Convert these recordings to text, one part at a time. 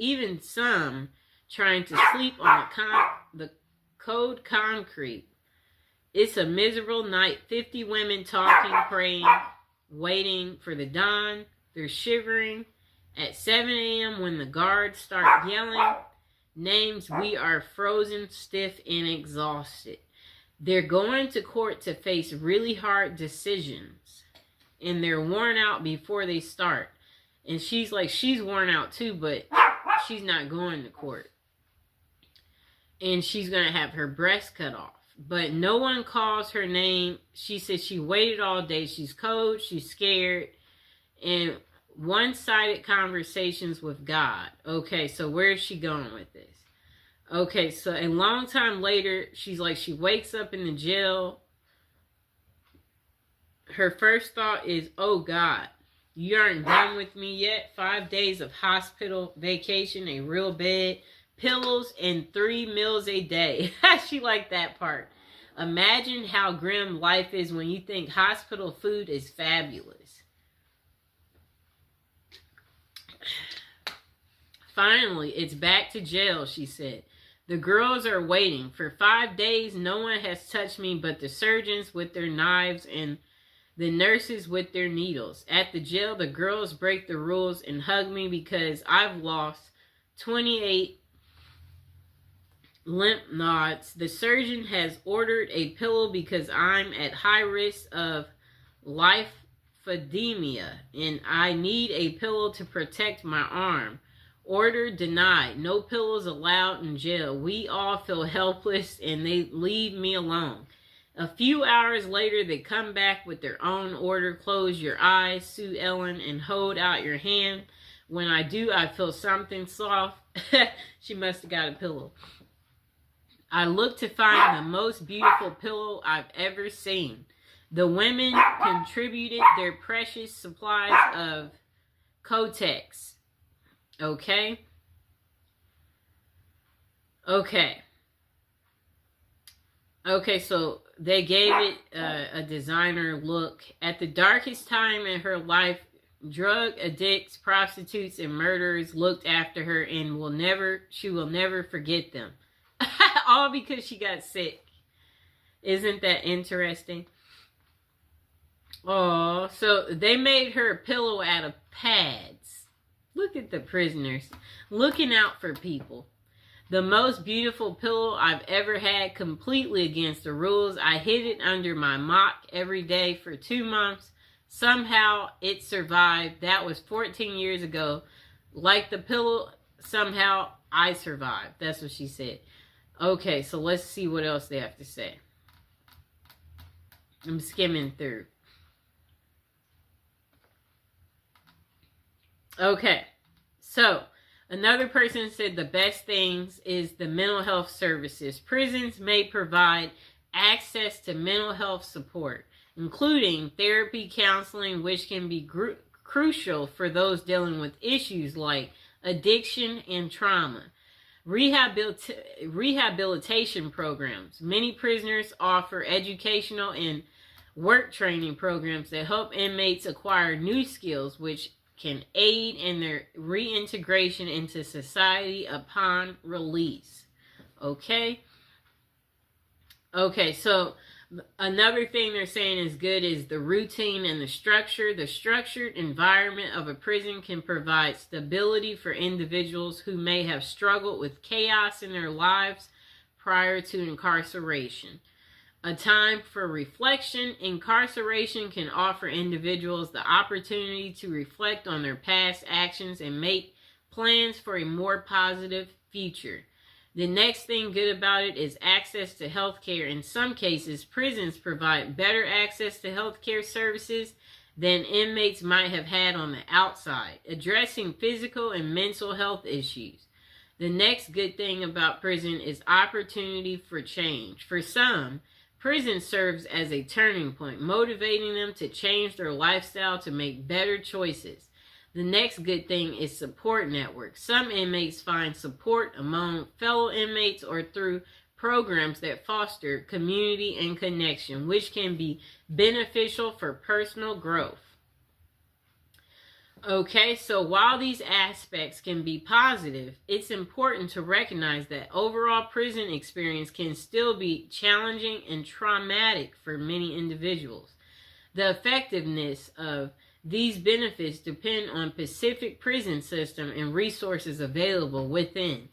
even some trying to sleep on the cold concrete. It's a miserable night. 50 women talking, praying, waiting for the dawn. They're shivering. At 7 a.m. when the guards start yelling names, we are frozen, stiff, and exhausted. They're going to court to face really hard decisions. And they're worn out before they start. And she's worn out too, but she's not going to court. And she's going to have her breast cut off. But no one calls her name. She says she waited all day. She's cold. She's scared. And one-sided conversations with God. Okay, so where is she going with this? Okay, so a long time later, she wakes up in the jail. Her first thought is, oh God, you aren't done with me yet. 5 days of hospital vacation, a real bed, pillows, and 3 meals a day. She liked that part. Imagine how grim life is when you think hospital food is fabulous. Finally, it's back to jail, she said. The girls are waiting. For 5 days, no one has touched me but the surgeons with their knives and the nurses with their needles. At the jail, the girls break the rules and hug me because I've lost 28 lymph nodes. The surgeon has ordered a pillow because I'm at high risk of lymphedema and I need a pillow to protect my arm. Order denied. No pillows allowed in jail. We all feel helpless and they leave me alone. A few hours later, they come back with their own order. Close your eyes, Sue Ellen, and hold out your hand. When I do, I feel something soft. She must have got a pillow. I look to find the most beautiful pillow I've ever seen. The women contributed their precious supplies of Kotex. Okay? Okay, so they gave it a designer look. At the darkest time in her life, drug addicts, prostitutes, and murderers looked after her and she will never forget them. All because she got sick. Isn't that interesting? Oh, so they made her a pillow out of pads. Look at the prisoners looking out for people. The most beautiful pillow I've ever had, completely against the rules. I hid it under my mock every day for 2 months. Somehow it survived. That was 14 years ago. Like the pillow, somehow I survived. That's what she said. Okay, so let's see what else they have to say. I'm skimming through. Okay, so another person said the best things is the mental health services. Prisons may provide access to mental health support, including therapy, counseling, which can be crucial for those dealing with issues like addiction and trauma. Rehabilitation programs. Many prisoners offer educational and work training programs that help inmates acquire new skills, which can aid in their reintegration into society upon release. Okay, so another thing they're saying is good is the routine and the structure. The structured environment of a prison can provide stability for individuals who may have struggled with chaos in their lives prior to incarceration. A time for reflection. Incarceration can offer individuals the opportunity to reflect on their past actions and make plans for a more positive future. The next thing good about it is access to health care. In some cases, prisons provide better access to health care services than inmates might have had on the outside, addressing physical and mental health issues. The next good thing about prison is opportunity for change. For some, prison serves as a turning point, motivating them to change their lifestyle to make better choices. The next good thing is support networks. Some inmates find support among fellow inmates or through programs that foster community and connection, which can be beneficial for personal growth. Okay, so while these aspects can be positive, it's important to recognize that overall prison experience can still be challenging and traumatic for many individuals. The effectiveness of these benefits depend on specific prison system and resources available within.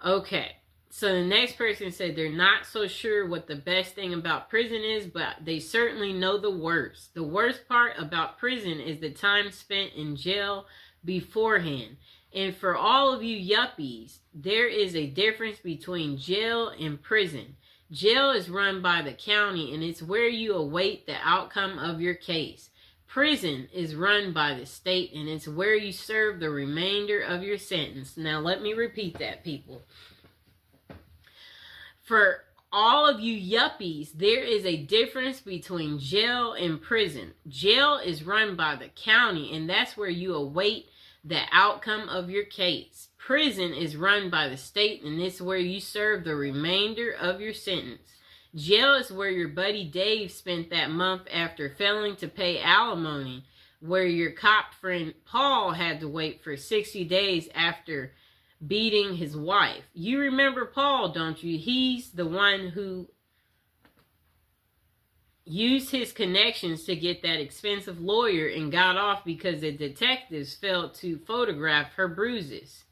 Okay, so the next person said they're not so sure what the best thing about prison is, but they certainly know the worst. The worst part about prison is the time spent in jail beforehand. And for all of you yuppies, there is a difference between jail and prison. Jail is run by the county, and it's where you await the outcome of your case. Prison is run by the state, and it's where you serve the remainder of your sentence. Now, let me repeat that, people. For all of you yuppies, there is a difference between jail and prison. Jail is run by the county, and that's where you await the outcome of your case. Prison is run by the state, and it's where you serve the remainder of your sentence. Jail is where your buddy Dave spent that month after failing to pay alimony, where your cop friend Paul had to wait for 60 days after beating his wife. You remember Paul, don't you? He's the one who used his connections to get that expensive lawyer and got off because the detectives failed to photograph her bruises.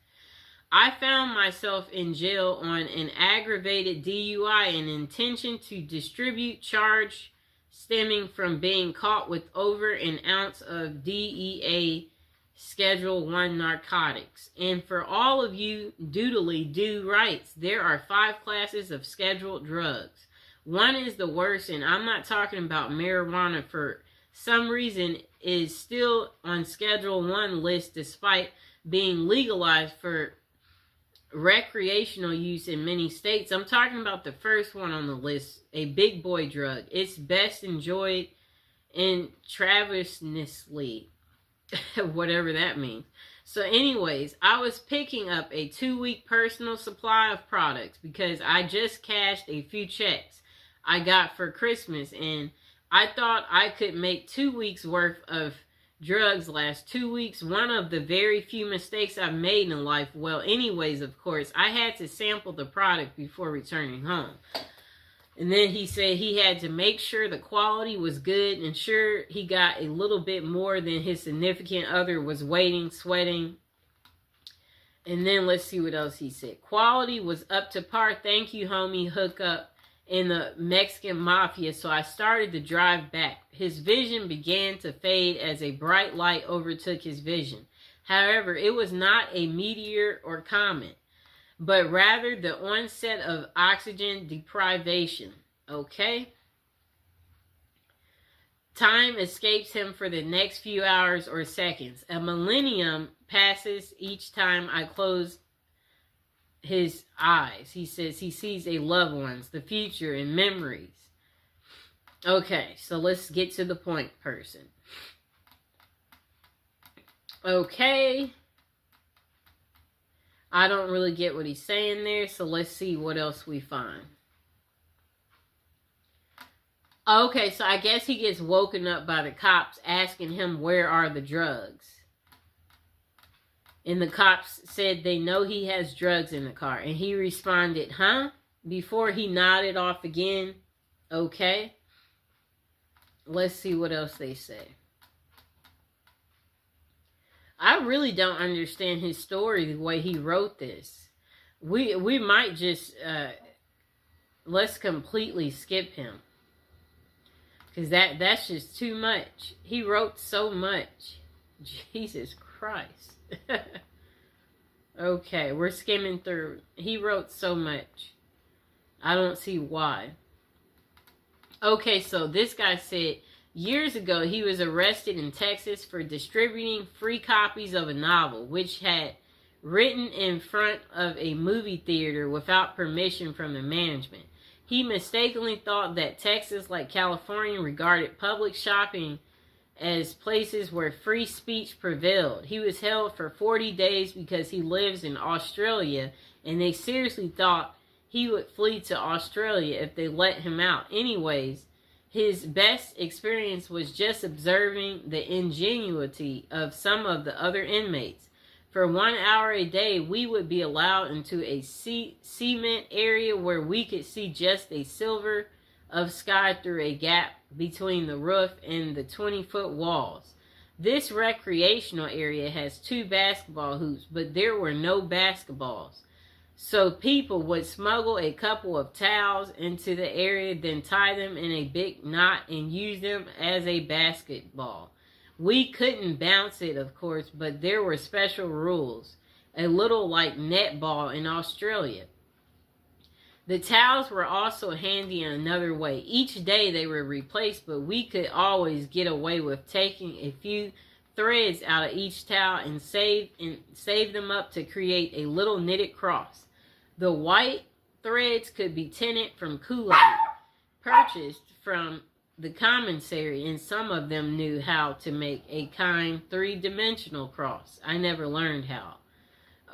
I found myself in jail on an aggravated DUI and intention to distribute charge stemming from being caught with over an ounce of DEA Schedule 1 narcotics. And for all of you doodly do rights, there are 5 classes of scheduled drugs. One is the worst, and I'm not talking about marijuana. For some reason is still on Schedule 1 list despite being legalized for recreational use in many states. I'm talking about the first one on the list, a big boy drug. It's best enjoyed intravenously, whatever that means. So anyways, I was picking up a 2-week personal supply of products because I just cashed a few checks I got for Christmas, and I thought I could make 2 weeks worth of drugs last 2 weeks. One of the very few mistakes I've made in life. Well, anyways, of course, I had to sample the product before returning home. And then he said he had to make sure the quality was good and sure he got a little bit more than his significant other was waiting, sweating. And then let's see what else he said. Quality was up to par. Thank you, homie. Hook up in the Mexican mafia. So I started to drive back. His vision began to fade as a bright light overtook his vision. However, it was not a meteor or comet, but rather the onset of oxygen deprivation. Okay? Time escapes him for the next few hours or seconds. A millennium passes each time I close his eyes. He says he sees a loved ones, the future, and memories. Okay, so let's get to the point, person. Okay. I don't really get what he's saying there, so let's see what else we find. Okay, so I guess he gets woken up by the cops asking him where are the drugs. And the cops said they know he has drugs in the car. And he responded, huh? Before he nodded off again. Okay. Let's see what else they say. I really don't understand his story the way he wrote this. We might just, let's completely skip him. Because that's just too much. He wrote so much. Jesus Christ. Okay, we're skimming through. He wrote so much. I don't see why. Okay, so this guy said years ago he was arrested in Texas for distributing free copies of a novel which had written in front of a movie theater without permission from the management. He mistakenly thought that Texas, like California, regarded public shopping as places where free speech prevailed. He was held for 40 days because he lives in Australia, and they seriously thought he would flee to Australia if they let him out. Anyways, His best experience was just observing the ingenuity of some of the other inmates. For 1 hour a day, we would be allowed into a cement area where we could see just a silver of sky through a gap between the roof and the 20-foot walls. This recreational area has 2 basketball hoops, but there were no basketballs. So people would smuggle a couple of towels into the area, then tie them in a big knot and use them as a basketball. We couldn't bounce it, of course, but there were special rules, a little like netball in Australia. The towels were also handy in another way. Each day they were replaced, but we could always get away with taking a few threads out of each towel and save them up to create a little knitted cross. The white threads could be tinted from Kool-Aid, purchased from the commissary, and some of them knew how to make a kind 3-dimensional cross. I never learned how.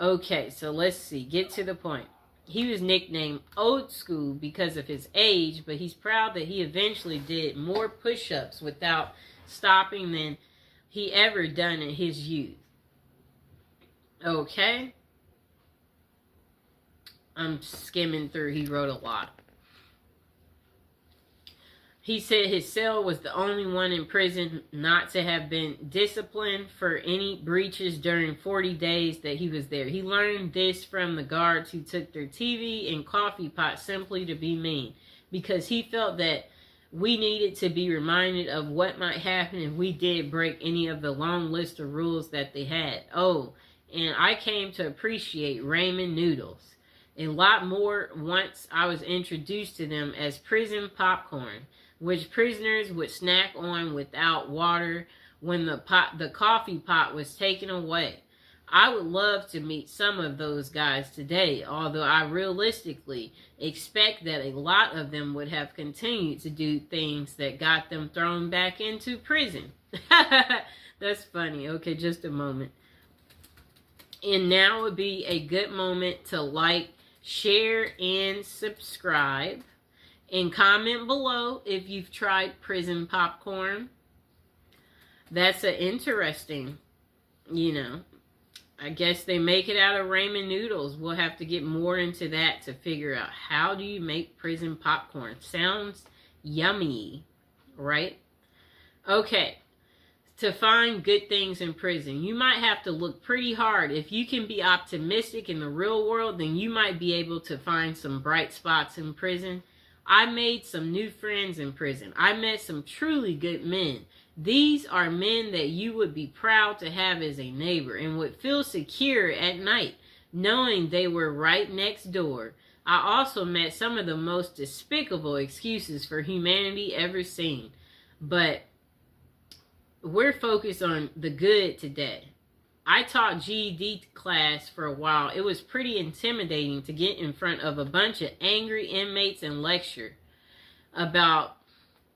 Okay, so let's see. Get to the point. He was nicknamed Old School because of his age, but he's proud that he eventually did more push-ups without stopping than he ever done in his youth. Okay. I'm skimming through. He wrote a lot. He said his cell was the only one in prison not to have been disciplined for any breaches during 40 days that he was there. He learned this from the guards who took their TV and coffee pot simply to be mean, because he felt that we needed to be reminded of what might happen if we did break any of the long list of rules that they had. Oh, and I came to appreciate ramen noodles a lot more once I was introduced to them as prison popcorn, which prisoners would snack on without water when the coffee pot was taken away. I would love to meet some of those guys today, although I realistically expect that a lot of them would have continued to do things that got them thrown back into prison. That's funny. Okay, just a moment. And now would be a good moment to like, share, and subscribe. And comment below if you've tried prison popcorn. That's an interesting, I guess they make it out of ramen noodles. We'll have to get more into that to figure out how do you make prison popcorn. Sounds yummy, right? Okay. To find good things in prison, you might have to look pretty hard. If you can be optimistic in the real world, then you might be able to find some bright spots in prison. I made some new friends in prison. I met some truly good men. These are men that you would be proud to have as a neighbor and would feel secure at night, knowing they were right next door. I also met some of the most despicable excuses for humanity ever seen. But we're focused on the good today. I taught GED class for a while. It was pretty intimidating to get in front of a bunch of angry inmates and lecture about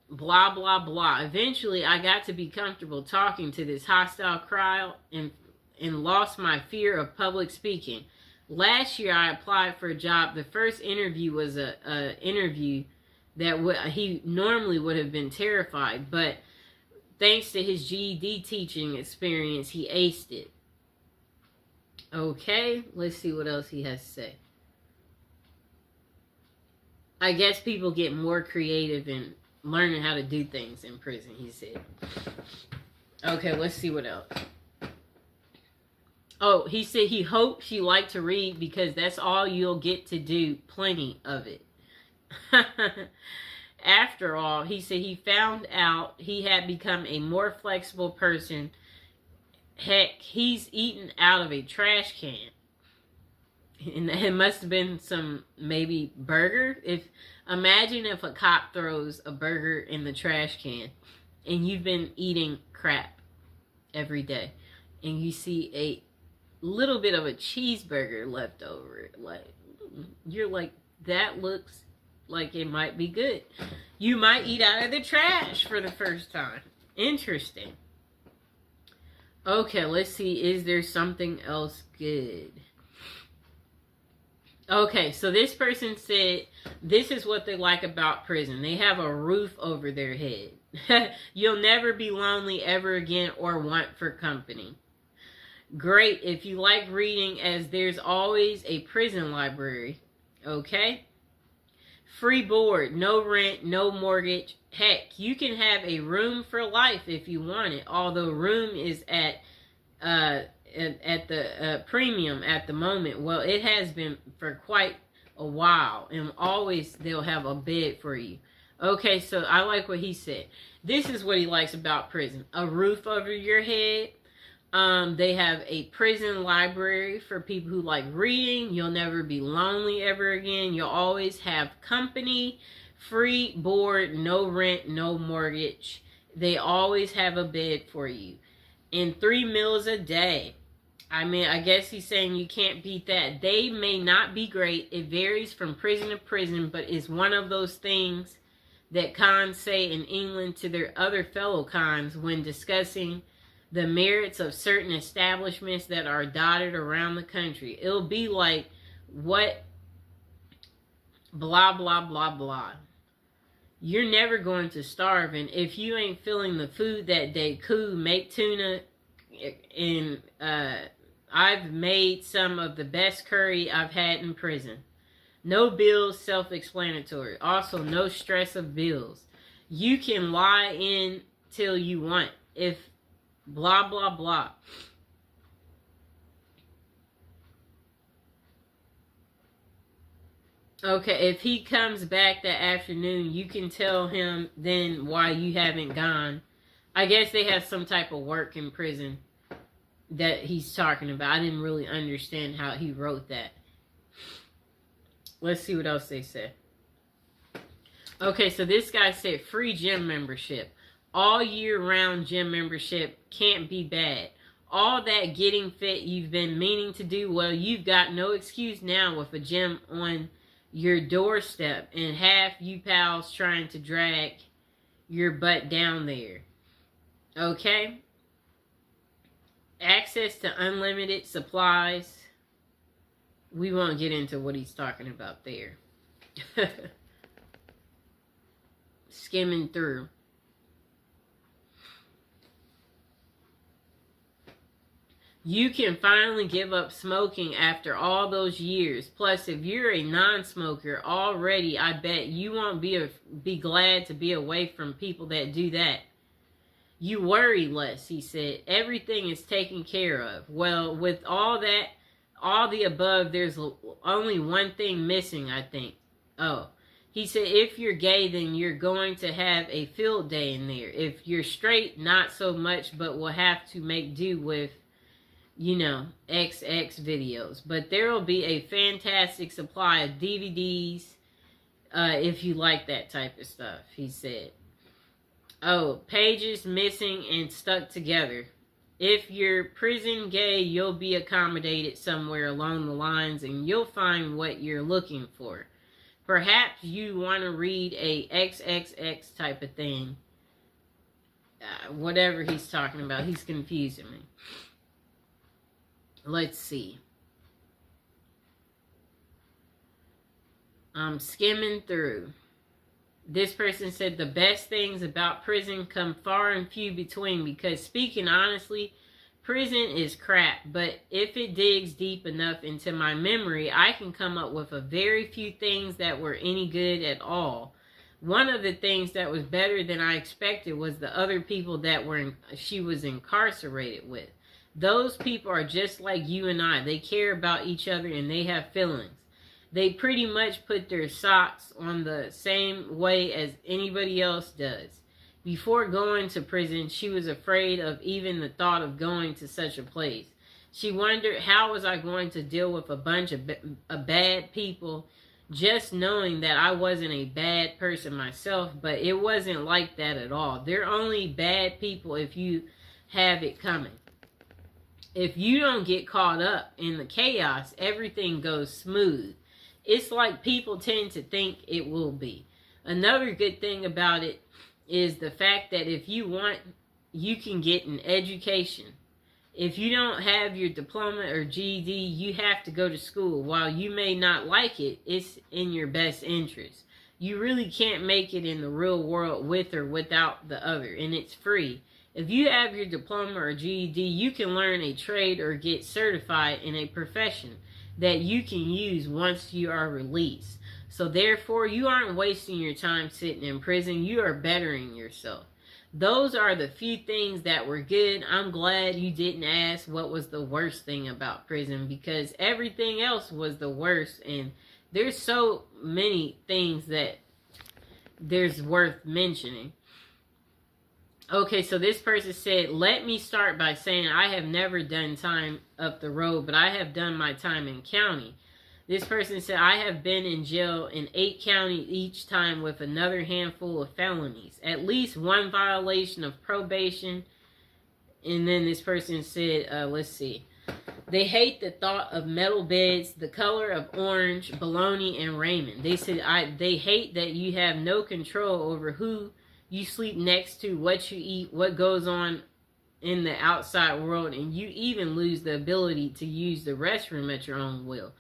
blah, blah, blah. Eventually, I got to be comfortable talking to this hostile crowd and lost my fear of public speaking. Last year, I applied for a job. The first interview was a interview that he normally would have been terrified, but thanks to his GED teaching experience, he aced it. Okay, let's see what else he has to say. I guess people get more creative in learning how to do things in prison, he said. Okay, let's see what else. Oh, he said he hopes you like to read because that's all you'll get to do. Plenty of it. After all, he said he found out he had become a more flexible person. Heck, he's eaten out of a trash can. And it must have been some, maybe, burger. Imagine if a cop throws a burger in the trash can and you've been eating crap every day and you see a little bit of a cheeseburger left over. You're like, that looks like it might be good. You might eat out of the trash for the first time. Interesting. Okay, let's see. Is there something else good? Okay, so this person said this is what they like about prison. They have a roof over their head. You'll never be lonely ever again or want for company. Great if you like reading, as there's always a prison library. Okay? Free board, no rent, no mortgage. Heck, you can have a room for life if you want it, although room is at the premium at the moment. Well, it has been for quite a while, and always they'll have a bed for you. Okay, so I like what he said. This is what he likes about prison: a roof over your head. They have a prison library for people who like reading. You'll never be lonely ever again. You'll always have company. Free board, no rent, no mortgage. They always have a bed for you. And 3 meals a day. I mean, I guess he's saying you can't beat that. They may not be great. It varies from prison to prison, but it's one of those things that cons say in England to their other fellow cons when discussing the merits of certain establishments that are dotted around the country. It'll be like, what, blah, blah, blah, blah. You're never going to starve, and if you ain't feeling the food that day, cool, make tuna. And I've made some of the best curry I've had in prison. No bills, self-explanatory. Also, no stress of bills. You can lie in till you want. If blah, blah, blah. Okay, if he comes back that afternoon, you can tell him then why you haven't gone. I guess they have some type of work in prison that he's talking about. I didn't really understand how he wrote that. Let's see what else they said. Okay, so this guy said free gym membership. All year round gym membership can't be bad. All that getting fit you've been meaning to do, well, you've got no excuse now with a gym on your doorstep and half you pals trying to drag your butt down there. Okay? Access to unlimited supplies. We won't get into what he's talking about there. Skimming through. You can finally give up smoking after all those years. Plus, if you're a non-smoker already, I bet you won't be glad to be away from people that do that. You worry less, he said. Everything is taken care of. Well, with all that, all the above, there's only one thing missing, I think. Oh. He said, if you're gay, then you're going to have a field day in there. If you're straight, not so much, but we'll have to make do with, you know, XX videos. But there will be a fantastic supply of DVDs if you like that type of stuff, he said. Oh, pages missing and stuck together. If you're prison gay, you'll be accommodated somewhere along the lines and you'll find what you're looking for. Perhaps you want to read a XXX type of thing. Whatever he's talking about, he's confusing me. Let's see. I'm skimming through. This person said the best things about prison come far and few between because, speaking honestly, prison is crap, but if it digs deep enough into my memory, I can come up with a very few things that were any good at all. One of the things that was better than I expected was the other people that she was incarcerated with. Those people are just like you and I. They care about each other and they have feelings. They pretty much put their socks on the same way as anybody else does. Before going to prison, she was afraid of even the thought of going to such a place. She wondered, how was I going to deal with a bunch of bad people, just knowing that I wasn't a bad person myself, but it wasn't like that at all. They're only bad people if you have it coming. If you don't get caught up in the chaos, everything goes smooth. It's like people tend to think it will be. Another good thing about it is the fact that if you want, you can get an education. If you don't have your diploma or GED, you have to go to school. While you may not like it, it's in your best interest. You really can't make it in the real world with or without the other, and it's free. If you have your diploma or GED, you can learn a trade or get certified in a profession that you can use once you are released. So therefore, you aren't wasting your time sitting in prison. You are bettering yourself. Those are the few things that were good. I'm glad you didn't ask what was the worst thing about prison, because everything else was the worst, and there's so many things that there's worth mentioning. Okay, so this person said, let me start by saying I have never done time up the road, but I have done my time in county. This person said, I have been in jail in 8 counties each time with another handful of felonies. At least one violation of probation. And then this person said, let's see. They hate the thought of metal beds, the color of orange, bologna, and raiment. They said, they hate that you have no control over who you sleep next to, what you eat, what goes on in the outside world, and you even lose the ability to use the restroom at your own will.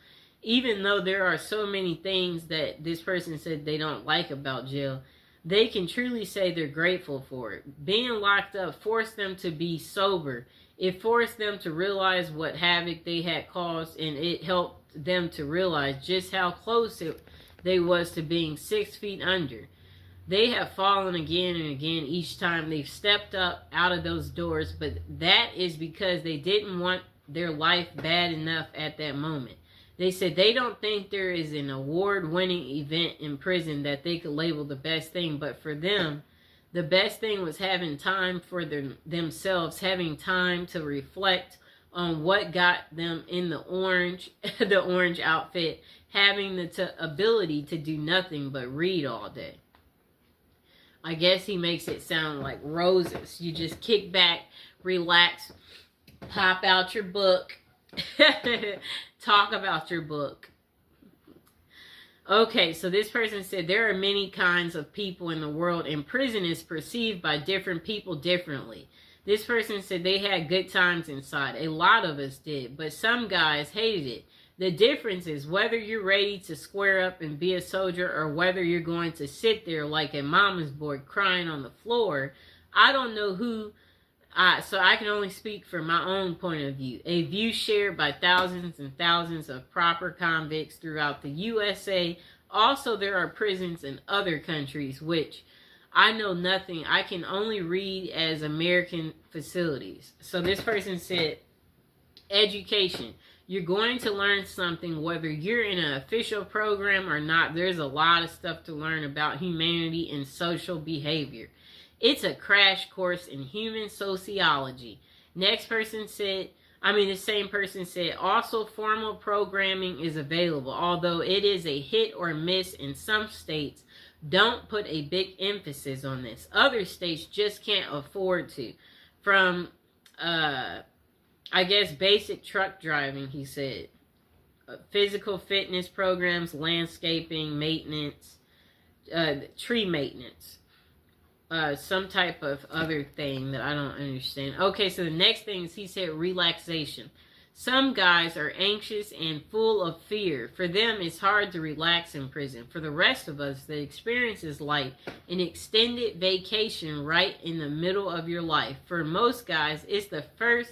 Even though there are so many things that this person said they don't like about jail, they can truly say they're grateful for it. Being locked up forced them to be sober. It forced them to realize what havoc they had caused, and it helped them to realize just how close they was to being 6 feet under. They have fallen again and again each time they've stepped up out of those doors, but that is because they didn't want their life bad enough at that moment. They said they don't think there is an award-winning event in prison that they could label the best thing, but for them, the best thing was having time for themselves, having time to reflect on what got them in the orange outfit, having the ability to do nothing but read all day. I guess he makes it sound like roses. You just kick back, relax, pop out your book, talk about your book. Okay, so this person said there are many kinds of people in the world, and prison is perceived by different people differently. This person said they had good times inside. A lot of us did, but some guys hated it. The difference is whether you're ready to square up and be a soldier, or whether you're going to sit there like a mama's boy crying on the floor. I don't know who, so I can only speak from my own point of view. A view shared by thousands and thousands of proper convicts throughout the USA. Also, there are prisons in other countries, which I know nothing. I can only read as American facilities. So this person said, education. You're going to learn something whether you're in an official program or not. There's a lot of stuff to learn about humanity and social behavior. It's a crash course in human sociology. The same person said, also formal programming is available, although it is a hit or miss in some states. Don't put a big emphasis on this. Other states just can't afford to. From, basic truck driving, he said. Physical fitness programs, landscaping, maintenance, tree maintenance. Some type of other thing that I don't understand. Okay, so the next thing is he said relaxation. Some guys are anxious and full of fear. For them, it's hard to relax in prison. For the rest of us, the experience is like an extended vacation right in the middle of your life. For most guys, it's the first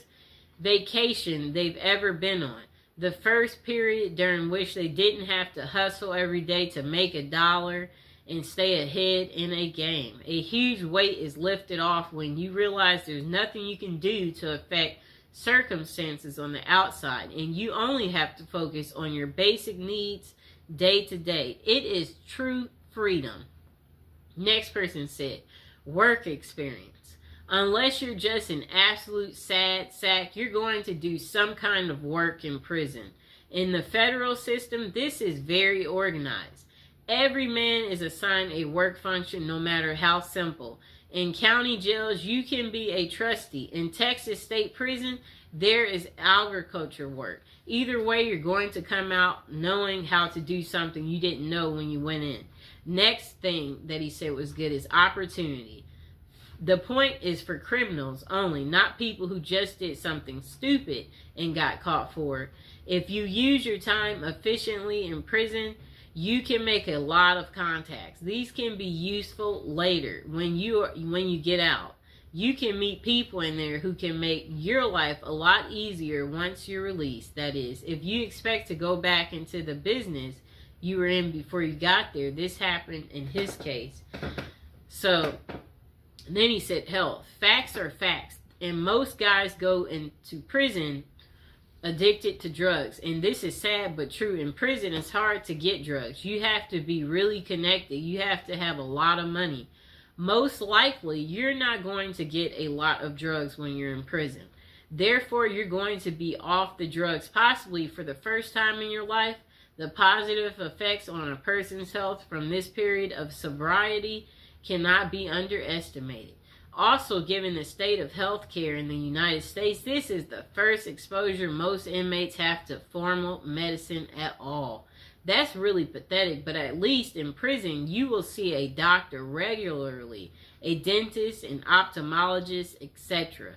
vacation they've ever been on. The first period during which they didn't have to hustle every day to make $1 and stay ahead in a game. A huge weight is lifted off when you realize there's nothing you can do to affect circumstances on the outside, and you only have to focus on your basic needs day to day. It is true freedom. Next person said, work experience. Unless you're just an absolute sad sack, you're going to do some kind of work in prison. In the federal system, this is very organized. Every man is assigned a work function, no matter how simple. In county jails, you can be a trustee. In Texas State Prison, there is agriculture work. Either way, you're going to come out knowing how to do something you didn't know when you went in. Next thing that he said was good is opportunity. The point is for criminals only, not people who just did something stupid and got caught for it. If you use your time efficiently in prison, you can make a lot of contacts. These can be useful later when you get out. You can meet people in there who can make your life a lot easier once you're released. That is, if you expect to go back into the business you were in before you got there, this happened in his case. So then he said, health. Facts are facts. And most guys go into prison addicted to drugs. And this is sad but true. In prison, it's hard to get drugs. You have to be really connected. You have to have a lot of money. Most likely, you're not going to get a lot of drugs when you're in prison. Therefore, you're going to be off the drugs possibly for the first time in your life. The positive effects on a person's health from this period of sobriety cannot be underestimated. Also, given the state of health care in the United States, this is the first exposure most inmates have to formal medicine at all. That's really pathetic, but at least in prison, you will see a doctor regularly, a dentist, an ophthalmologist, etc.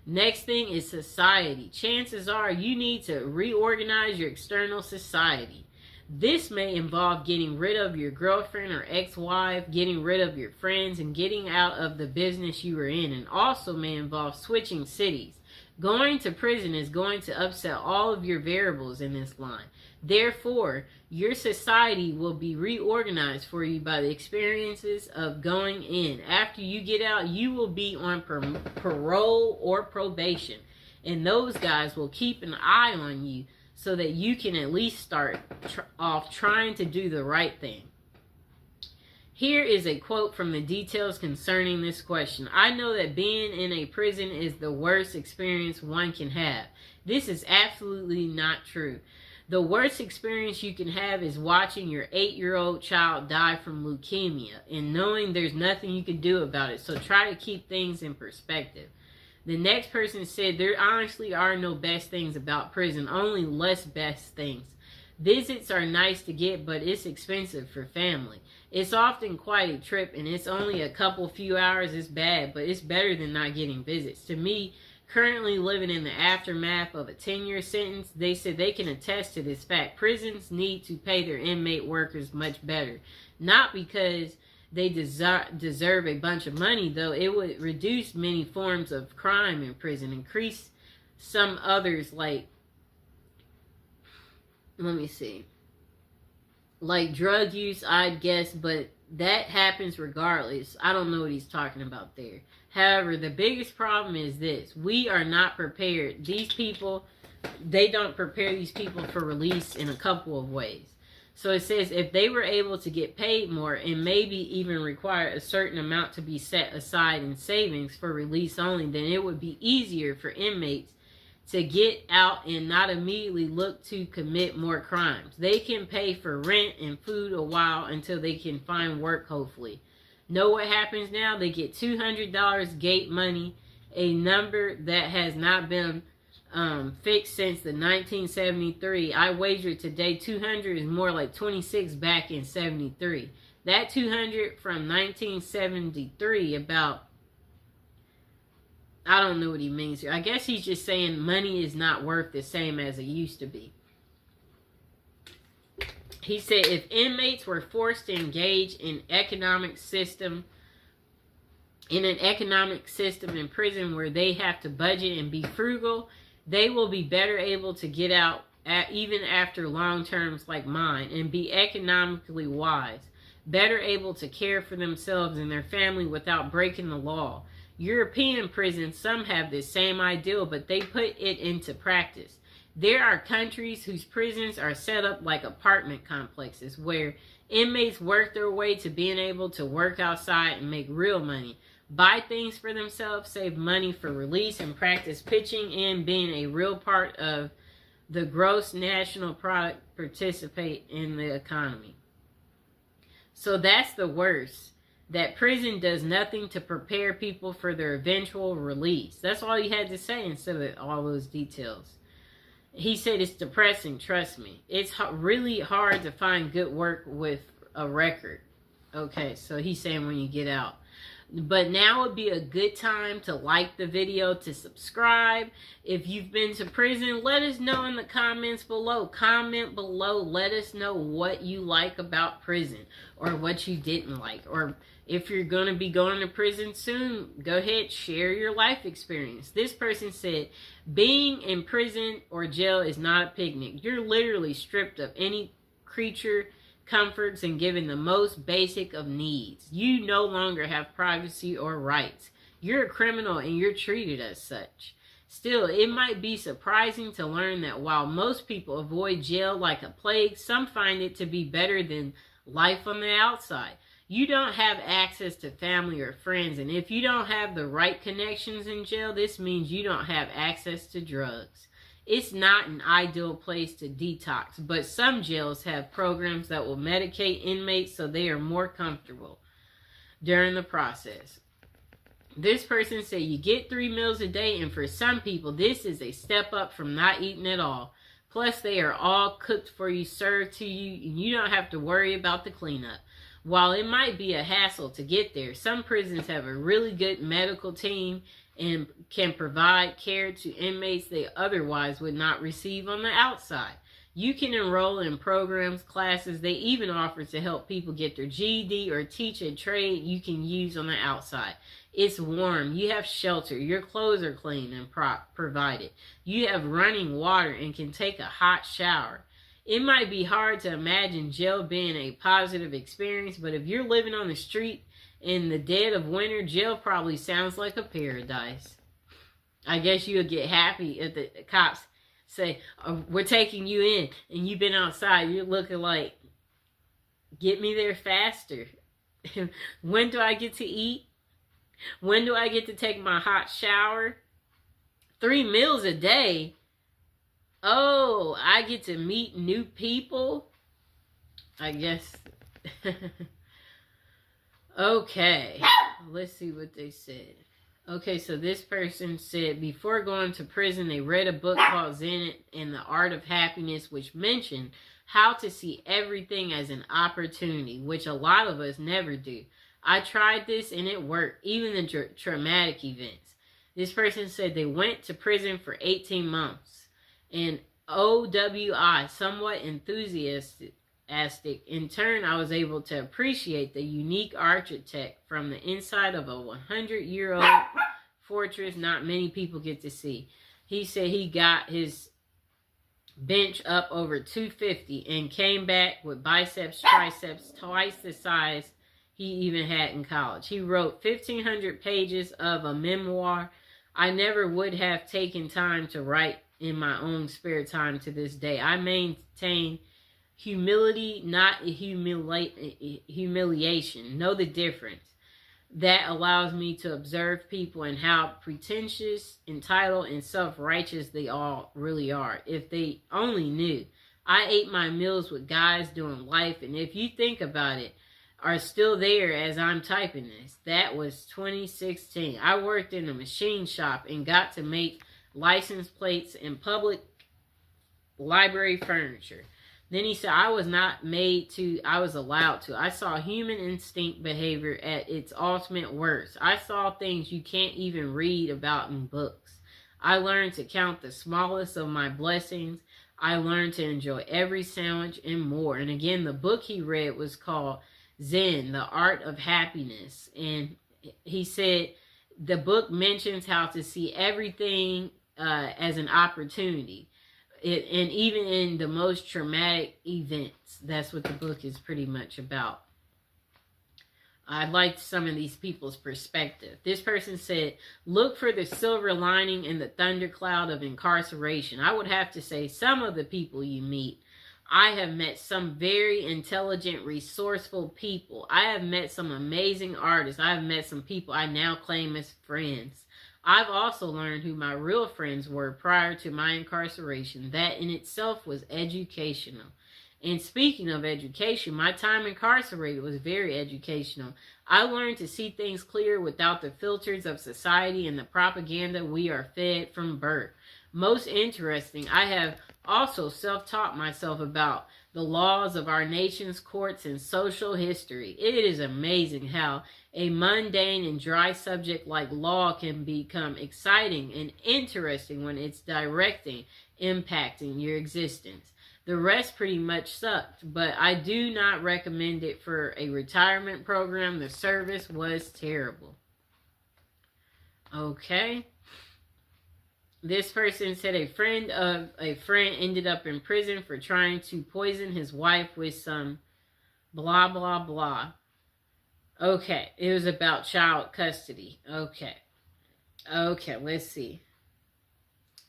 Next thing is society. Chances are you need to reorganize your external society. This may involve getting rid of your girlfriend or ex-wife, getting rid of your friends, and getting out of the business you were in, and also may involve switching cities. Going to prison is going to upset all of your variables in this line. Therefore, your society will be reorganized for you by the experiences of going in. After you get out, you will be on parole or probation, and those guys will keep an eye on you so that you can at least start off trying to do the right thing. Here is a quote from the details concerning this question. I know that being in a prison is the worst experience one can have. This is absolutely not true. The worst experience you can have is watching your 8-year-old child die from leukemia and knowing there's nothing you can do about it. So try to keep things in perspective. The next person said, there honestly are no best things about prison, only less best things. Visits are nice to get, but it's expensive for family. It's often quite a trip, and it's only a few hours. It's bad, but it's better than not getting visits. To me, currently living in the aftermath of a 10-year sentence, they said they can attest to this fact. Prisons need to pay their inmate workers much better. Not because they deserve a bunch of money, though. It would reduce many forms of crime in prison, increase some others like, like drug use, I'd guess, but that happens regardless. I don't know what he's talking about there. However, the biggest problem is this. We are not prepared. These people, they don't prepare these people for release in a couple of ways. So it says if they were able to get paid more and maybe even require a certain amount to be set aside in savings for release only, then it would be easier for inmates to get out and not immediately look to commit more crimes. They can pay for rent and food a while until they can find work, hopefully. Know what happens now? They get $200 gate money, a number that has not been fixed since the 1973. I wager today 200 is more like 26 back in 73. That 200 from 1973 about, I don't know what he means here. I guess he's just saying money is not worth the same as it used to be. He said if inmates were forced to engage in an economic system in prison where they have to budget and be frugal, they will be better able to get out even after long terms like mine and be economically wise, better able to care for themselves and their family without breaking the law. European prisons, some have this same ideal, but they put it into practice. There are countries whose prisons are set up like apartment complexes where inmates work their way to being able to work outside and make real money, buy things for themselves, save money for release, and practice pitching in being a real part of the gross national product, participate in the economy. So that's the worst. That prison does nothing to prepare people for their eventual release. That's all he had to say instead of all those details. He said it's depressing, trust me. It's really hard to find good work with a record. Okay, so he's saying when you get out. But now would be a good time to like the video, to subscribe. If you've been to prison, let us know in the comments below. Comment below. Let us know what you like about prison or what you didn't like. Or if you're going to be going to prison soon, go ahead, share your life experience. This person said, being in prison or jail is not a picnic. You're literally stripped of any creature comforts and given the most basic of needs. You no longer have privacy or rights. You're a criminal and you're treated as such. Still, it might be surprising to learn that while most people avoid jail like a plague, some find it to be better than life on the outside. You don't have access to family or friends, and if you don't have the right connections in jail, this means you don't have access to drugs. It's not an ideal place to detox, but some jails have programs that will medicate inmates so they are more comfortable during the process. This person said you get 3 meals a day, and for some people, this is a step up from not eating at all. Plus, they are all cooked for you, served to you, and you don't have to worry about the cleanup. While it might be a hassle to get there, some prisons have a really good medical team and can provide care to inmates they otherwise would not receive on the outside. You can enroll in programs, classes. They even offer to help people get their GED or teach a trade you can use on the outside. It's warm. You have shelter. Your clothes are clean and provided. You have running water and can take a hot shower. It might be hard to imagine jail being a positive experience, but if you're living on the street in the dead of winter, jail probably sounds like a paradise. I guess you would get happy if the cops say, we're taking you in, and you've been outside. You're looking like, get me there faster. When do I get to eat? When do I get to take my hot shower? 3 meals a day? Oh, I get to meet new people? I guess. Okay, let's see what they said. Okay, so this person said before going to prison, they read a book called Zen and the Art of Happiness, which mentioned how to see everything as an opportunity, which a lot of us never do. I tried this and it worked, even the traumatic events. This person said they went to prison for 18 months. And OWI, somewhat enthusiastic. In turn, I was able to appreciate the unique architect from the inside of a 100-year-old fortress not many people get to see. He said he got his bench up over 250 and came back with biceps, triceps twice the size he even had in college. He wrote 1,500 pages of a memoir I never would have taken time to write in my own spare time to this day. I maintain humility, not humiliation. Know the difference. That allows me to observe people and how pretentious, entitled, and self-righteous they all really are. If they only knew. I ate my meals with guys doing life, and if you think about it, are still there as I'm typing this. That was 2016. I worked in a machine shop and got to make license plates and public library furniture. Then he said, I was not made to, I was allowed to. I saw human instinct behavior at its ultimate worst. I saw things you can't even read about in books. I learned to count the smallest of my blessings. I learned to enjoy every sandwich and more. And again, the book he read was called Zen, the Art of Happiness. And he said the book mentions how to see everything as an opportunity. And even in the most traumatic events, that's what the book is pretty much about. I liked some of these people's perspective. This person said, look for the silver lining in the thundercloud of incarceration. I would have to say some of the people you meet. I have met some very intelligent, resourceful people. I have met some amazing artists. I have met some people I now claim as friends. I've also learned who my real friends were prior to my incarceration. That in itself was educational. And speaking of education, my time incarcerated was very educational. I learned to see things clear without the filters of society and the propaganda we are fed from birth. Most interesting, I have also self-taught myself about the laws of our nation's courts and social history. It is amazing how a mundane and dry subject like law can become exciting and interesting when it's impacting your existence. The rest pretty much sucked, but I do not recommend it for a retirement program. The service was terrible. Okay. This person said a friend of a friend ended up in prison for trying to poison his wife with some blah, blah, blah. Okay. It was about child custody. Okay. Okay, let's see.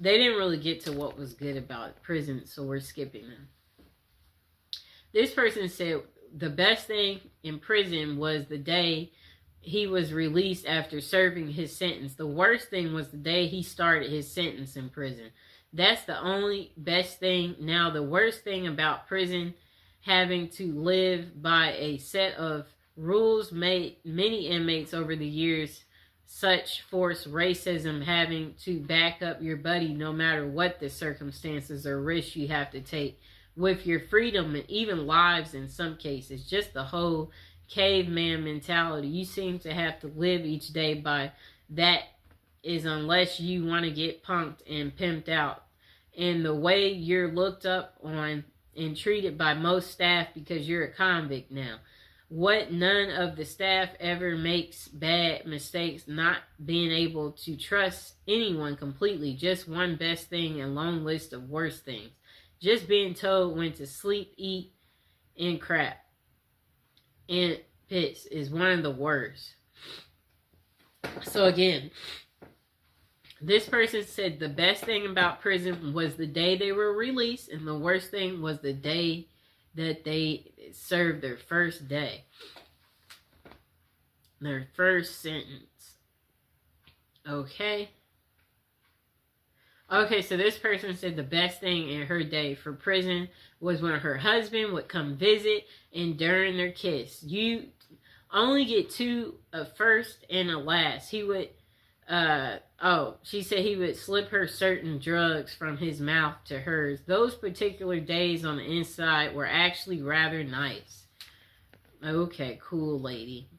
They didn't really get to what was good about prison, so we're skipping them. This person said the best thing in prison was the day he was released after serving his sentence. The worst thing was the day he started his sentence in prison. That's the only best thing. Now, the worst thing about prison, having to live by a set of rules made many inmates over the years such force racism, having to back up your buddy no matter what the circumstances or risks you have to take with your freedom and even lives in some cases. Just the whole caveman mentality. You seem to have to live each day by that, is unless you want to get punked and pimped out. And the way you're looked up on and treated by most staff because you're a convict now. What none of the staff ever makes bad mistakes, not being able to trust anyone completely. Just one best thing and long list of worst things. Just being told when to sleep, eat, and crap. And piss is one of the worst. So again, this person said the best thing about prison was the day they were released, and the worst thing was the day that they served their first day. Their first sentence. Okay. Okay, so this person said the best thing in her day for prison was when her husband would come visit and during their kiss. You only get two, a first and a last. He would, she said he would slip her certain drugs from his mouth to hers. Those particular days on the inside were actually rather nice. Okay, cool lady.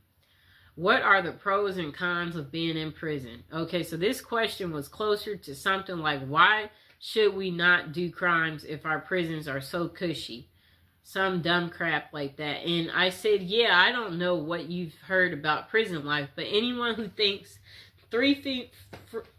What are the pros and cons of being in prison? Okay, so this question was closer to something like, why should we not do crimes if our prisons are so cushy? Some dumb crap like that. And I said, yeah, I don't know what you've heard about prison life, but anyone who thinks three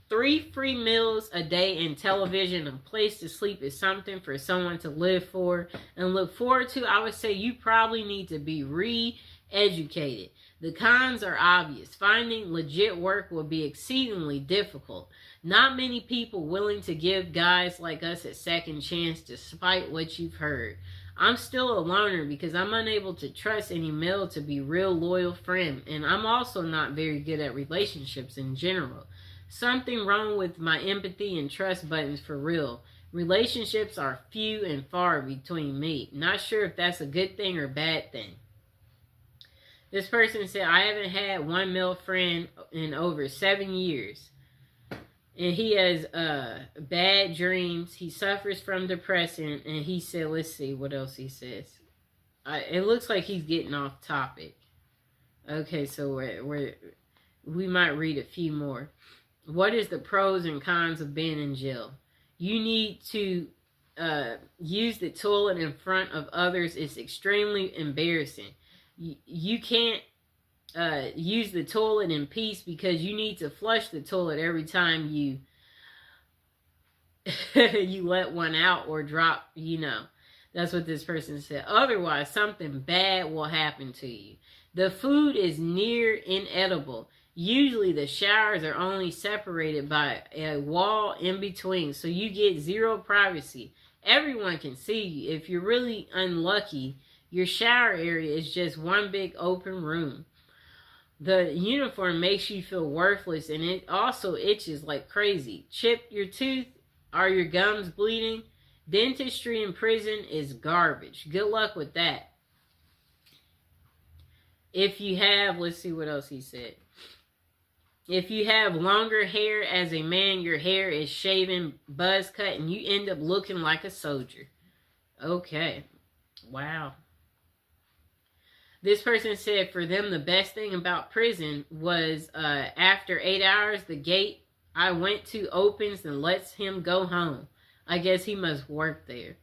free meals a day and television and place to sleep is something for someone to live for and look forward to, I would say you probably need to be re-educated. The cons are obvious. Finding legit work will be exceedingly difficult. Not many people willing to give guys like us a second chance despite what you've heard. I'm still a loner because I'm unable to trust any male to be real loyal friend, and I'm also not very good at relationships in general. Something wrong with my empathy and trust buttons for real. Relationships are few and far between me. Not sure if that's a good thing or bad thing. This person said, I haven't had one male friend in over 7 years. And he has bad dreams. He suffers from depression. And he said, let's see what else he says. It looks like he's getting off topic. Okay, so we might read a few more. What is the pros and cons of being in jail? You need to use the toilet in front of others. It's extremely embarrassing. You can't use the toilet in peace because you need to flush the toilet every time you you let one out or drop, That's what this person said. Otherwise, something bad will happen to you. The food is near inedible. Usually the showers are only separated by a wall in between, so you get zero privacy. Everyone can see you. If you're really unlucky, your shower area is just one big open room. The uniform makes you feel worthless, and it also itches like crazy. Chipped your tooth? Are your gums bleeding? Dentistry in prison is garbage. Good luck with that. If you have, let's see what else he said. If you have longer hair as a man, your hair is shaven, buzz cut, and you end up looking like a soldier. Okay. Wow. This person said for them the best thing about prison was after 8 hours the gate I went to opens and lets him go home. I guess he must work there.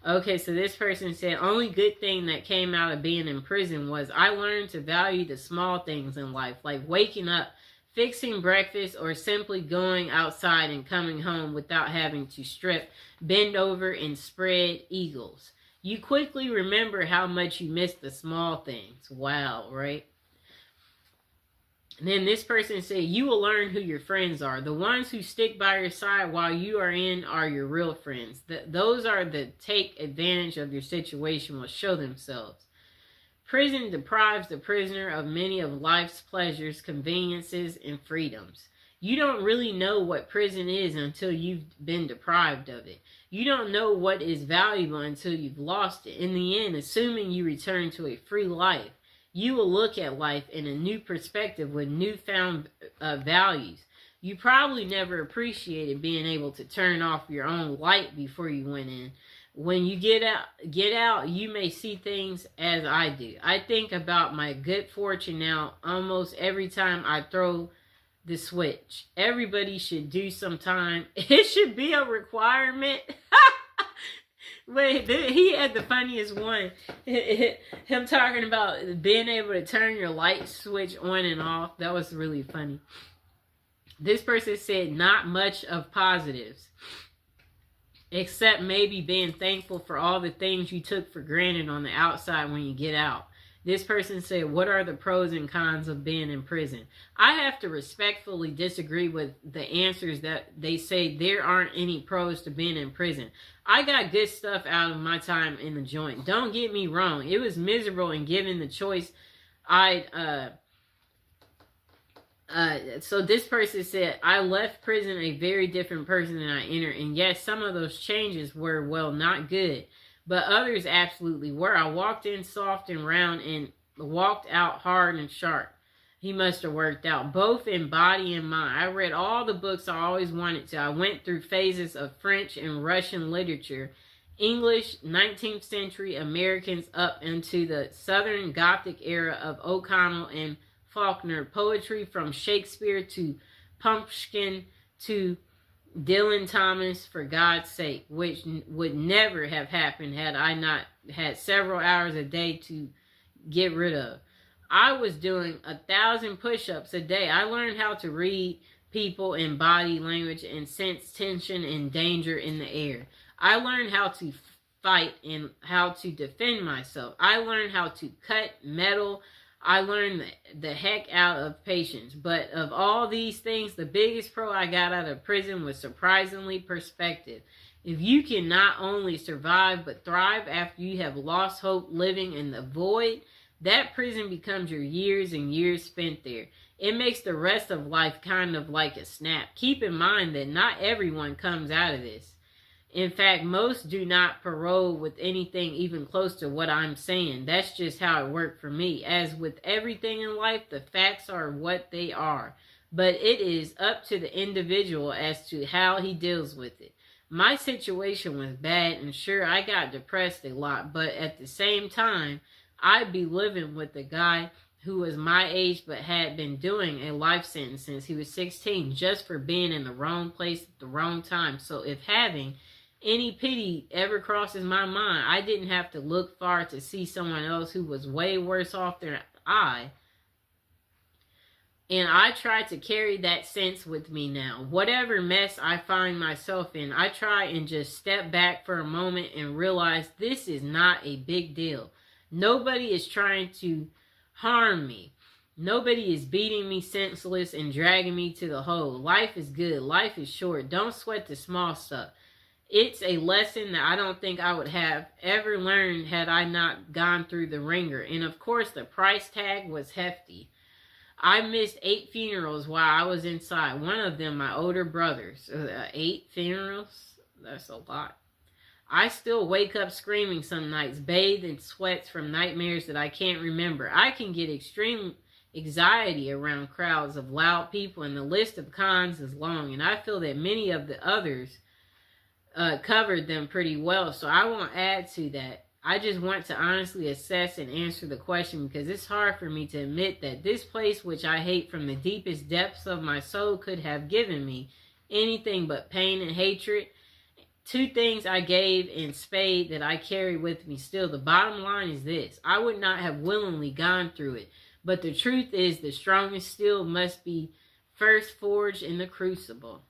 Okay, so this person said only good thing that came out of being in prison was I learned to value the small things in life, like waking up, fixing breakfast, or simply going outside and coming home without having to strip, bend over, and spread eagles. You quickly remember how much you miss the small things. Wow, right? And then this person said, you will learn who your friends are. The ones who stick by your side while you are in are your real friends. Those are the take advantage of your situation will show themselves. Prison deprives the prisoner of many of life's pleasures, conveniences, and freedoms. You don't really know what prison is until you've been deprived of it. You don't know what is valuable until you've lost it. In the end, assuming you return to a free life, you will look at life in a new perspective with newfound values. You probably never appreciated being able to turn off your own light before you went in. When you get out, you may see things as I do. I think about my good fortune now almost every time I throw the switch. Everybody should do sometime. It should be a requirement. Wait, he had the funniest one. Him talking about being able to turn your light switch on and off. That was really funny. This person said not much of positives, except maybe being thankful for all the things you took for granted on the outside when you get out. This person said, what are the pros and cons of being in prison? I have to respectfully disagree with the answers that they say there aren't any pros to being in prison. I got good stuff out of my time in the joint. Don't get me wrong. It was miserable, and given the choice, so this person said, I left prison a very different person than I entered. And yes, some of those changes were, well, not good. But others absolutely were. I walked in soft and round and walked out hard and sharp. He must have worked out, both in body and mind. I read all the books I always wanted to. I went through phases of French and Russian literature, English, 19th century Americans up into the Southern Gothic era of O'Connell and Faulkner, poetry from Shakespeare to Pumpkin to Dylan Thomas, for God's sake, which would never have happened had I not had several hours a day to get rid of. I was doing 1,000 push-ups a day. I learned how to read people and body language and sense tension and danger in the air. I learned how to fight and how to defend myself. I learned how to cut metal. I learned the heck out of patience. But of all these things, the biggest pro I got out of prison was surprisingly perspective. If you can not only survive but thrive after you have lost hope living in the void, that prison becomes your years and years spent there. It makes the rest of life kind of like a snap. Keep in mind that not everyone comes out of this. In fact, most do not parole with anything even close to what I'm saying. That's just how it worked for me. As with everything in life, the facts are what they are. But it is up to the individual as to how he deals with it. My situation was bad, and sure, I got depressed a lot. But at the same time, I'd be living with a guy who was my age but had been doing a life sentence since he was 16 just for being in the wrong place at the wrong time. So if having any pity ever crosses my mind, I didn't have to look far to see someone else who was way worse off than I. And I try to carry that sense with me now. Whatever mess I find myself in, I try and just step back for a moment and realize this is not a big deal. Nobody is trying to harm me. Nobody is beating me senseless and dragging me to the hole. Life is good. Life is short. Don't sweat the small stuff. It's a lesson that I don't think I would have ever learned had I not gone through the ringer. And of course, the price tag was hefty. I missed 8 funerals while I was inside. One of them, my older brother's. 8 funerals? That's a lot. I still wake up screaming some nights, bathed in sweats from nightmares that I can't remember. I can get extreme anxiety around crowds of loud people, and the list of cons is long, and I feel that many of the others covered them pretty well, so I won't add to that. I just want to honestly assess and answer the question because it's hard for me to admit that this place, which I hate from the deepest depths of my soul, could have given me anything but pain and hatred. Two things I gave in spade that I carry with me still. The bottom line is this: I would not have willingly gone through it. But the truth is, the strongest steel must be first forged in the crucible.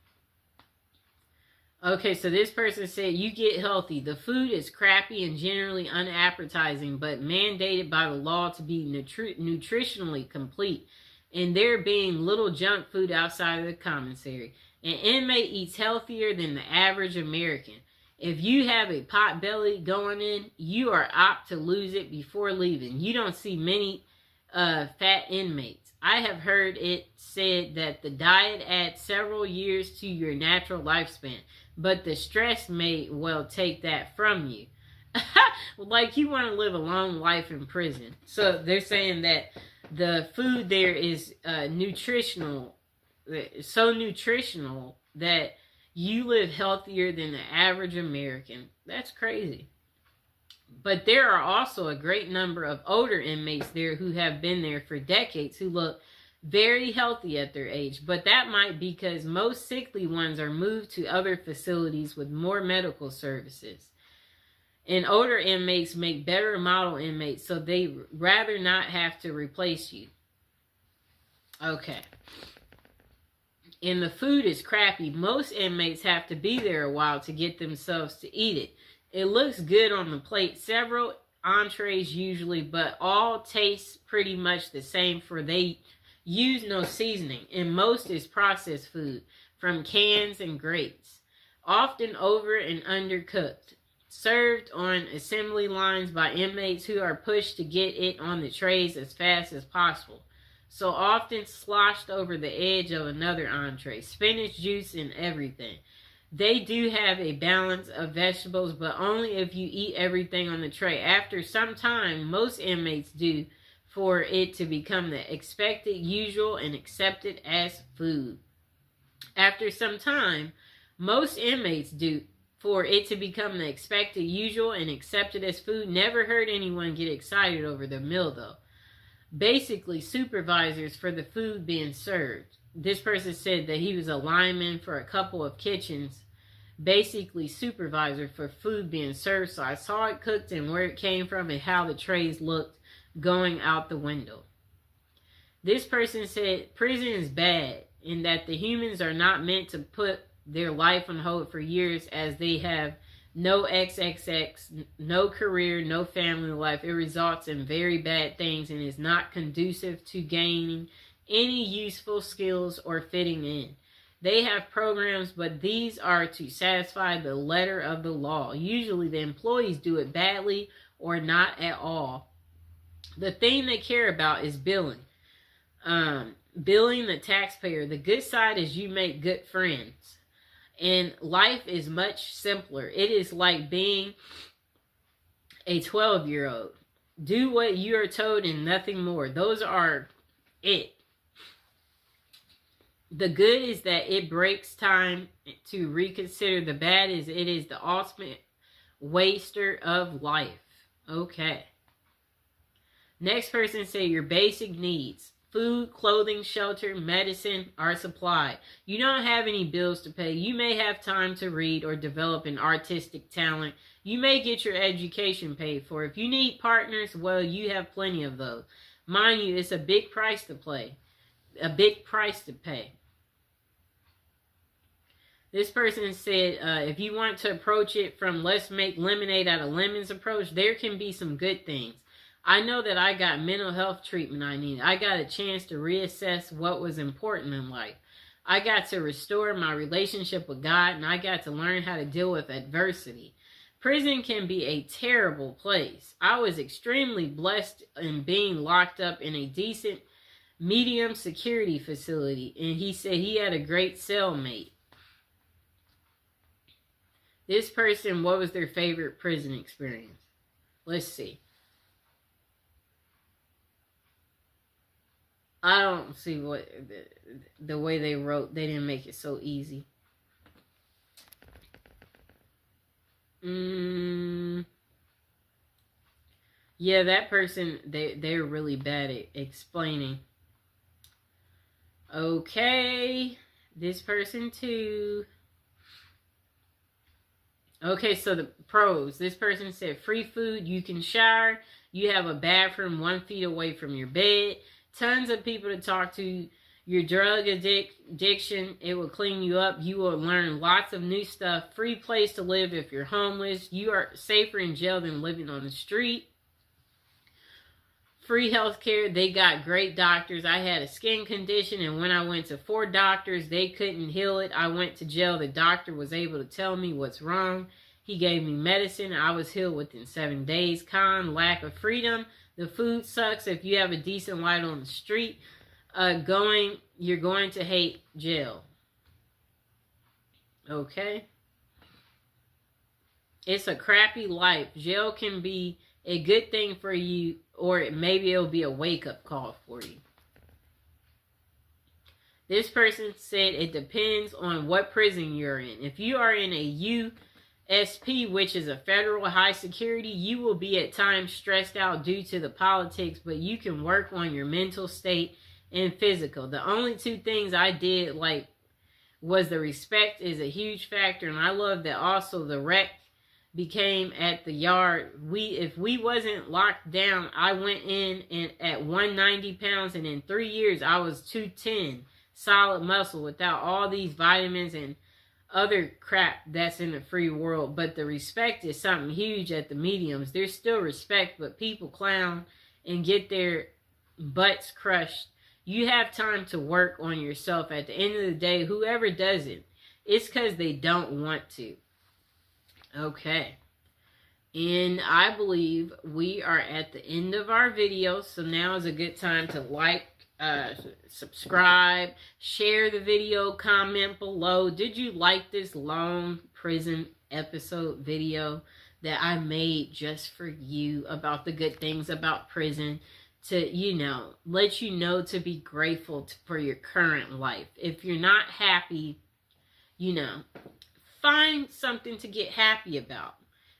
Okay, so this person said, you get healthy. The food is crappy and generally unappetizing, but mandated by the law to be nutritionally complete. And there being little junk food outside of the commissary. An inmate eats healthier than the average American. If you have a pot belly going in, you are apt to lose it before leaving. You don't see many fat inmates. I have heard it said that the diet adds several years to your natural lifespan, but the stress may well take that from you. Like you want to live a long life in prison. So they're saying that the food there is nutritional, so nutritional that you live healthier than the average American. That's crazy. But there are also a great number of older inmates there who have been there for decades who look very healthy at their age. But that might be because most sickly ones are moved to other facilities with more medical services. And older inmates make better model inmates, so they rather not have to replace you. Okay. And the food is crappy. Most inmates have to be there a while to get themselves to eat it. It looks good on the plate, several entrees usually, but all taste pretty much the same, for they use no seasoning, and most is processed food from cans and grates, often over and undercooked, served on assembly lines by inmates who are pushed to get it on the trays as fast as possible. So often sloshed over the edge of another entree, spinach juice and everything. They do have a balance of vegetables, but only if you eat everything on the tray. After some time, most inmates do, for it to become the expected, usual, and accepted as food. After some time, most inmates do, for it to become the expected, usual, and accepted as food. Never heard anyone get excited over the meal, though. Basically, supervisors for the food being served. This person said that he was a lineman for a couple of kitchens, basically supervisor for food being served. So I saw it cooked and where it came from and how the trays looked going out the window. This person said prison is bad in that the humans are not meant to put their life on hold for years, as they have no XXX, no career, no family life. It results in very bad things and is not conducive to gaining any useful skills or fitting in. They have programs, but these are to satisfy the letter of the law. Usually the employees do it badly or not at all. The thing they care about is billing. Billing the taxpayer. The good side is you make good friends. And life is much simpler. It is like being a 12-year-old. Do what you are told and nothing more. Those are it. The good is that it breaks time to reconsider. The bad is it is the ultimate waster of life. Okay. Next person say your basic needs. Food, clothing, shelter, medicine are supplied. You don't have any bills to pay. You may have time to read or develop an artistic talent. You may get your education paid for. If you need partners, well, you have plenty of those. Mind you, it's a big price to pay. A big price to pay. This person said, if you want to approach it from let's make lemonade out of lemons approach, there can be some good things. I know that I got mental health treatment I needed. I got a chance to reassess what was important in life. I got to restore my relationship with God, and I got to learn how to deal with adversity. Prison can be a terrible place. I was extremely blessed in being locked up in a decent, medium security facility, and he said he had a great cellmate. This person, what was their favorite prison experience? Let's see. I don't see what the way they wrote. They didn't make it so easy. Yeah, that person, they're really bad at explaining. Okay, this person too. Okay, so the pros. This person said free food, you can shower, you have a bathroom 1 feet away from your bed, tons of people to talk to, your drug addiction, it will clean you up, you will learn lots of new stuff, free place to live if you're homeless, you are safer in jail than living on the street. Free health care, they got great doctors. I had a skin condition, and when I went to 4 doctors, they couldn't heal it. I went to jail. The doctor was able to tell me what's wrong. He gave me medicine. I was healed within 7 days. Con, lack of freedom. The food sucks. If you have a decent light on the street, you're going to hate jail. Okay? It's a crappy life. Jail can be a good thing for you, or maybe it'll be a wake-up call for you. This person said it depends on what prison you're in. If you are in a USP, which is a federal high security, you will be at times stressed out due to the politics, but you can work on your mental state and physical. The only 2 things I did was the respect is a huge factor, and I love that also the rec became at the yard. If we wasn't locked down, I went in and at 190 pounds, and in 3 years I was 210, solid muscle without all these vitamins and other crap that's in the free world. But the respect is something huge at the mediums. There's still respect, but people clown and get their butts crushed. You have time to work on yourself. At the end of the day, whoever does it, it's because they don't want to. Okay, and I believe we are at the end of our video, so now is a good time to like, subscribe, share the video, comment below. Did you like this long prison episode video that I made just for you about the good things about prison? To, let you know to be grateful for your current life. If you're not happy, find something to get happy about.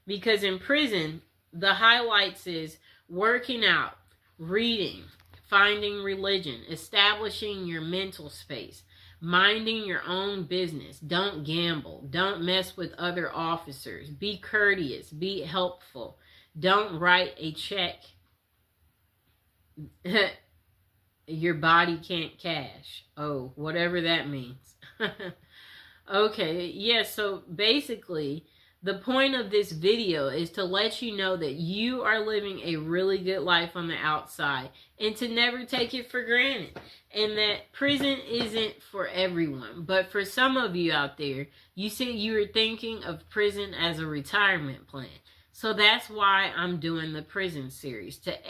Because in prison, the highlights is working out, reading, finding religion, establishing your mental space, minding your own business. Don't gamble. Don't mess with other officers. Be courteous. Be helpful. Don't write a check your body can't cash. Oh, whatever that means. Okay, yeah, so basically, the point of this video is to let you know that you are living a really good life on the outside and to never take it for granted. And that prison isn't for everyone. But for some of you out there, you said you were thinking of prison as a retirement plan. So that's why I'm doing the prison series, to